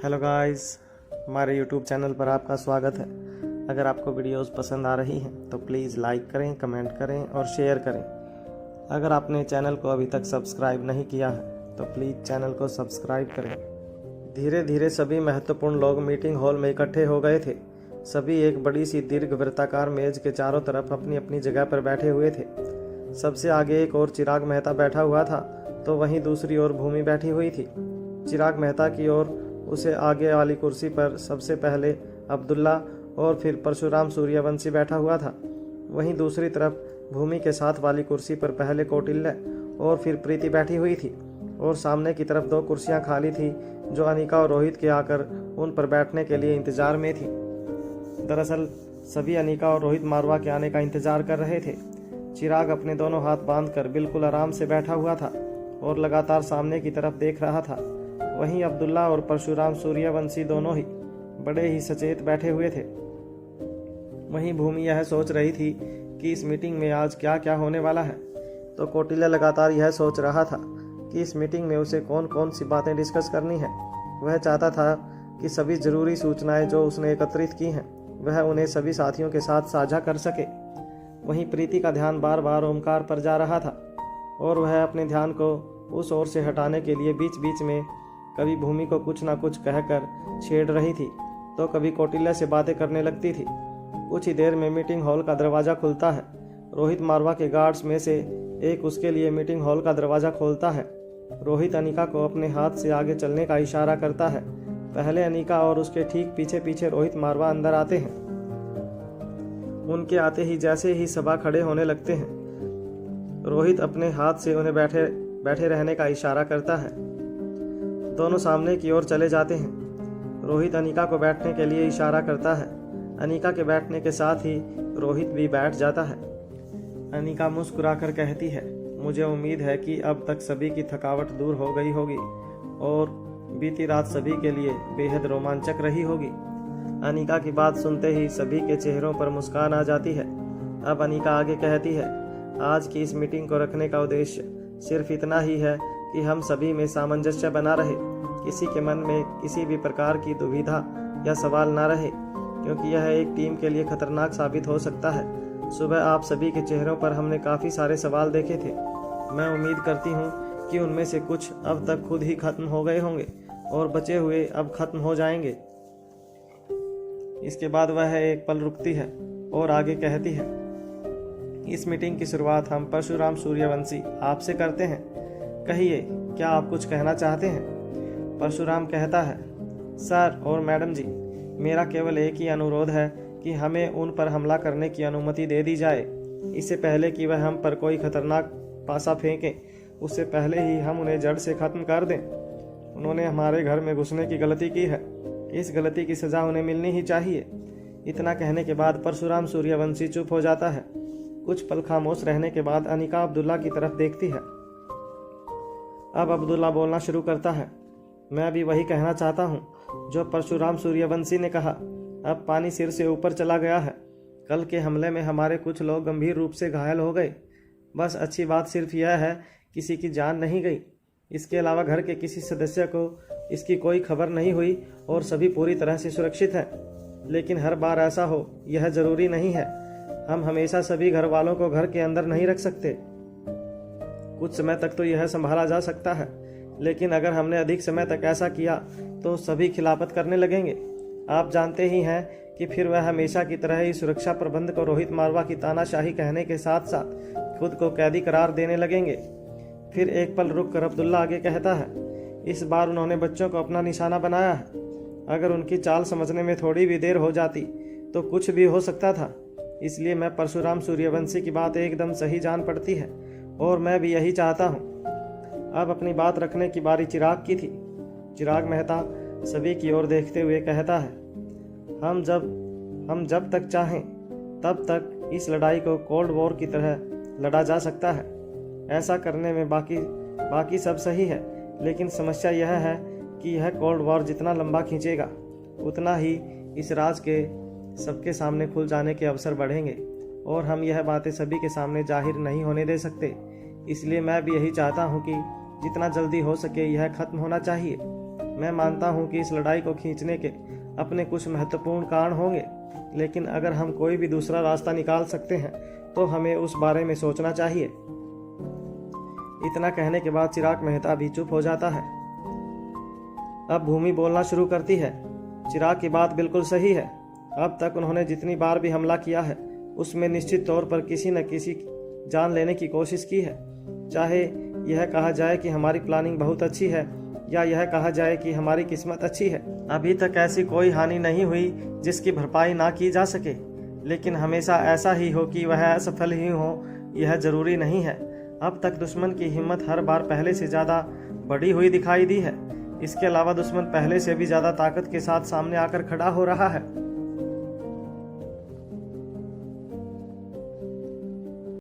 Hello guys, हमारे YouTube channel पर आपका स्वागत है। अगर आपको वीडियोस पसंद आ रही हैं तो प्लीज़ लाइक करें, कमेंट करें और शेयर करें। अगर आपने चैनल को अभी तक सब्सक्राइब नहीं किया है तो प्लीज़ चैनल को सब्सक्राइब करें। धीरे धीरे सभी महत्वपूर्ण लोग मीटिंग हॉल में इकट्ठे हो गए थे। सभी एक बड़ी सी दीर्घ वृत्ताकार मेज के चारों तरफ अपनी अपनी जगह पर बैठे हुए थे। सबसे आगे एक और चिराग मेहता बैठा हुआ था तो वहीं दूसरी ओर भूमि बैठी हुई थी। चिराग मेहता की ओर उसे आगे वाली कुर्सी पर सबसे पहले अब्दुल्ला और फिर परशुराम सूर्यवंशी बैठा हुआ था। वहीं दूसरी तरफ भूमि के साथ वाली कुर्सी पर पहले कौटिल्य और फिर प्रीति बैठी हुई थी और सामने की तरफ 2 कुर्सियां खाली थी जो अनिका और रोहित के आकर उन पर बैठने के लिए इंतजार में थी। दरअसल सभी अनिका और रोहित मारवा के आने का इंतजार कर रहे थे। चिराग अपने दोनों हाथ बांधकर बिल्कुल आराम से बैठा हुआ था और लगातार सामने की तरफ देख रहा था। वहीं अब्दुल्ला और परशुराम सूर्यवंशी दोनों ही बड़े ही सचेत बैठे हुए थे। वहीं भूमि यह सोच रही थी कि इस मीटिंग में आज क्या क्या होने वाला है, तो कौटिल्य लगातार यह सोच रहा था कि इस मीटिंग में उसे कौन कौन सी बातें डिस्कस करनी है। वह चाहता था कि सभी जरूरी सूचनाएं जो उसने एकत्रित की हैं वह उन्हें सभी साथियों के साथ साझा कर सके। वहीं प्रीति का ध्यान बार बार ओमकार पर जा रहा था और वह अपने ध्यान को उस ओर से हटाने के लिए बीच बीच में कभी भूमि को कुछ ना कुछ कहकर छेड़ रही थी तो कभी कौटिल्य से बातें करने लगती थी। कुछ ही देर में मीटिंग हॉल का दरवाज़ा खुलता है। रोहित मारवा के गार्ड्स में से एक उसके लिए मीटिंग हॉल का दरवाज़ा खोलता है। रोहित अनिका को अपने हाथ से आगे चलने का इशारा करता है। पहले अनिका और उसके ठीक पीछे पीछे रोहित मारवा अंदर आते हैं। उनके आते ही जैसे ही सभा खड़े होने लगते हैं, रोहित अपने हाथ से उन्हें बैठे रहने का इशारा करता है। दोनों सामने की ओर चले जाते हैं। रोहित अनिका को बैठने के लिए इशारा करता है। अनिका के बैठने के साथ ही रोहित भी बैठ जाता है। अनिका मुस्कुराकर कहती है, मुझे उम्मीद है कि अब तक सभी की थकावट दूर हो गई होगी और बीती रात सभी के लिए बेहद रोमांचक रही होगी। अनिका की बात सुनते ही सभी के चेहरों पर मुस्कान आ जाती है। अब अनिका आगे कहती है, आज की इस मीटिंग को रखने का उद्देश्य सिर्फ इतना ही है कि हम सभी में सामंजस्य बना रहे, किसी के मन में किसी भी प्रकार की दुविधा या सवाल ना रहे, क्योंकि यह एक टीम के लिए खतरनाक साबित हो सकता है। सुबह आप सभी के चेहरों पर हमने काफ़ी सारे सवाल देखे थे। मैं उम्मीद करती हूँ कि उनमें से कुछ अब तक खुद ही खत्म हो गए होंगे और बचे हुए अब खत्म हो जाएंगे। इसके बाद वह एक पल रुकती है और आगे कहती है, इस मीटिंग की शुरुआत हम परशुराम सूर्यवंशी आपसे करते हैं। कहिए, क्या आप कुछ कहना चाहते हैं? परशुराम कहता है, सर और मैडम जी, मेरा केवल एक ही अनुरोध है कि हमें उन पर हमला करने की अनुमति दे दी जाए। इससे पहले कि वह हम पर कोई खतरनाक पासा फेंकें, उससे पहले ही हम उन्हें जड़ से खत्म कर दें। उन्होंने हमारे घर में घुसने की गलती की है, इस गलती की सजा उन्हें मिलनी ही चाहिए। इतना कहने के बाद परशुराम सूर्यवंशी चुप हो जाता है। कुछ पल खामोश रहने के बाद अनिका अब्दुल्ला की तरफ देखती है। अब अब्दुल्ला बोलना शुरू करता है, मैं भी वही कहना चाहता हूँ जो परशुराम सूर्यवंशी ने कहा। अब पानी सिर से ऊपर चला गया है। कल के हमले में हमारे कुछ लोग गंभीर रूप से घायल हो गए। बस अच्छी बात सिर्फ यह है, किसी की जान नहीं गई। इसके अलावा घर के किसी सदस्य को इसकी कोई खबर नहीं हुई और सभी पूरी तरह से सुरक्षित हैं। लेकिन हर बार ऐसा हो यह जरूरी नहीं है। हम हमेशा सभी घर वालों को घर के अंदर नहीं रख सकते। कुछ समय तक तो यह संभाला जा सकता है, लेकिन अगर हमने अधिक समय तक ऐसा किया तो सभी खिलाफत करने लगेंगे। आप जानते ही हैं कि फिर वह हमेशा की तरह ही सुरक्षा प्रबंध को रोहित मारवा की तानाशाही कहने के साथ साथ खुद को कैदी करार देने लगेंगे। फिर एक पल रुक कर अब्दुल्ला आगे कहता है, इस बार उन्होंने बच्चों को अपना निशाना बनाया है। अगर उनकी चाल समझने में थोड़ी भी देर हो जाती तो कुछ भी हो सकता था। इसलिए मैं परशुराम सूर्यवंशी की बात एकदम सही जान पड़ती है और मैं भी यही चाहता हूँ। अब अपनी बात रखने की बारी चिराग की थी। चिराग मेहता सभी की ओर देखते हुए कहता है, हम जब तक चाहें तब तक इस लड़ाई को कोल्ड वॉर की तरह लड़ा जा सकता है। ऐसा करने में बाकी सब सही है, लेकिन समस्या यह है कि यह कोल्ड वॉर जितना लंबा खींचेगा उतना ही इस राज के सबके सामने खुल जाने के अवसर बढ़ेंगे और हम यह बातें सभी के सामने जाहिर नहीं होने दे सकते। इसलिए मैं भी यही चाहता हूँ कि जितना जल्दी हो सके यह खत्म होना चाहिए। मैं मानता हूं कि इस लड़ाई को खींचने के अपने कुछ महत्वपूर्ण कारण होंगे, लेकिन अगर हम कोई भी दूसरा रास्ता निकाल सकते हैं तो हमें उस बारे में सोचना चाहिए। इतना कहने के बाद चिराग मेहता भी चुप हो जाता है। अब भूमि बोलना शुरू करती है। चिराग की बात बिल्कुल सही है। अब तक उन्होंने जितनी बार भी हमला किया है उसमें निश्चित तौर पर किसी न किसी जान लेने की कोशिश की है। चाहे यह कहा जाए कि हमारी प्लानिंग बहुत अच्छी है या यह कहा जाए कि हमारी किस्मत अच्छी है, अभी तक ऐसी कोई हानि नहीं हुई जिसकी भरपाई ना की जा सके। लेकिन हमेशा ऐसा ही हो कि वह असफल ही हो, यह जरूरी नहीं है। अब तक दुश्मन की हिम्मत हर बार पहले से ज़्यादा बढ़ी हुई दिखाई दी है। इसके अलावा दुश्मन पहले से भी ज़्यादा ताकत के साथ सामने आकर खड़ा हो रहा है।